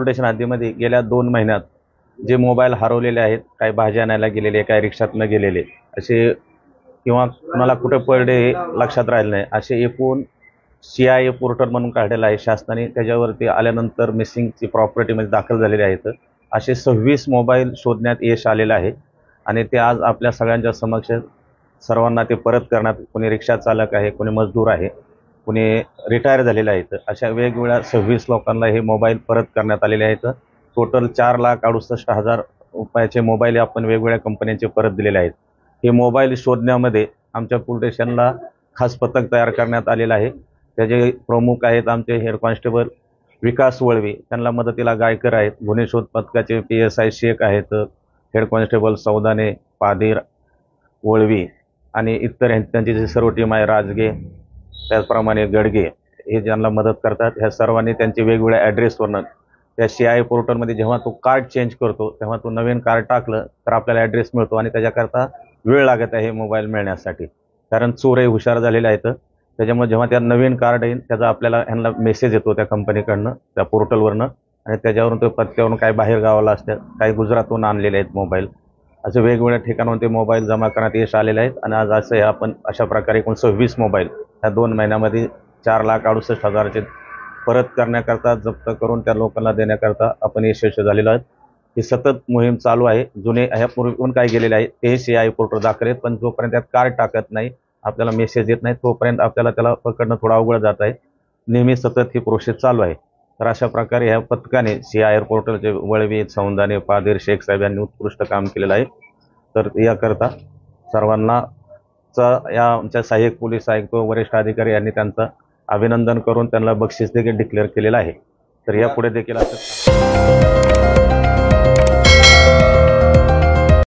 Corporation हद्दीमध्ये गेल्या 2 महिन्यात जे मोबाईल हरवलेले आहेत, काही भाज्या आणायला गेलेले, काही रिक्षातनं गेलेले असे किंवा कुणाला कुठे पडले हे लक्षात राहिलं नाही, असे एकूण CIA पोर्टल म्हणून काढलेलं आहे शासनाने. त्याच्यावरती आल्यानंतर मिसिंगची प्रॉपर्टीमध्ये दाखल झालेले आहेत. असे 26 मोबाईल शोधण्यात यश आलेलं आहे आणि ते आज आपल्या सगळ्यांच्या समक्ष सर्वांना ते परत करण्यात, कोणी रिक्षा चालक आहे, कोणी मजदूर आहे, कोणी रिटायर झालेले आहेत, अशा वेगवेगळ्या 26 लोकांना हे मोबाईल परत करण्यात आलेले आहेत. टोटल 4,68,000 रुपयाचे मोबाईल आपण वेगवेगळ्या कंपन्यांचे परत दिलेले आहेत. हे मोबाईल शोधण्यामध्ये आमच्या पोलीस स्टेशनला खास पथक तयार करण्यात आलेलं आहे. त्याचे प्रमुख आहेत आमचे हेड कॉन्स्टेबल विकास वळवी, त्यांना मदतीला गायकर आहेत. गुन्हे शोध पथकाचे PSI शेख आहेत, हेड कॉन्स्टेबल सौदाने, पाधीर, वळवी आणि इतर त्यांची जी सर्व टीम आहे, राजगे, त्याचप्रमाणे गडगे, हे ज्यांना मदत करतात. ह्या सर्वांनी त्यांचे वेगवेगळ्या ॲड्रेसवरनं त्या CIA पोर्टलमध्ये जेव्हा तो कार्ड चेंज करतो तेव्हा तो नवीन कार्ड टाकलं तर आपल्याला ॲड्रेस मिळतो आणि त्याच्याकरता वेळ लागत आहे मोबाईल मिळण्यासाठी, कारण चोरही हुशार झालेले आहेत. त्याच्यामुळे जेव्हा त्या नवीन कार्ड येईल त्याचा आपल्याला ह्यांना मेसेज येतो त्या कंपनीकडनं, त्या पोर्टलवरनं, आणि त्याच्यावरून ते पत्त्यावरून काही बाहेर गावाला असतात, काही गुजरातहून आणलेले आहेत मोबाईल. असे वेगवेगळ्या ठिकाणाहून ते मोबाईल जमा करण्यात यश आलेले आहेत आणि आज असं आपण अशा प्रकारे एकूण 26 मोबाईल ह्या 2 महिन्यामध्ये 4,68,000चे परत करण्याकरता, जप्त करून त्या लोकांना देण्याकरता आपण यशस्वी झालेलो आहोत. ही सतत मोहीम चालू आहे. जुने ह्यापूर्वी काय गेलेले आहे ते CIA पोर्टल दाखल आहेत, पण जोपर्यंत त्यात कार्ड टाकत नाही, आपल्याला मेसेज येत नाही, तोपर्यंत आपल्याला त्याला पकडणं थोडं अवघड जात आहे. नेहमी सतत ही प्रोसेस चालू आहे. तर अशा प्रकारे ह्या पथकाने CIA पोर्टलचे वळवी, सौंदाने, पाधीर, शेख साहेब यांनी उत्कृष्ट काम केलेलं आहे. तर याकरता सर्वांना या आमच्या सहाय्यक पोलीस आयुक्त, वरिष्ठ अधिकारी यांनी त्यांचं अभिनंदन करून त्यांना बक्षीस देखील डिक्लेअर केलेलं आहे. तर यापुढे देखील असं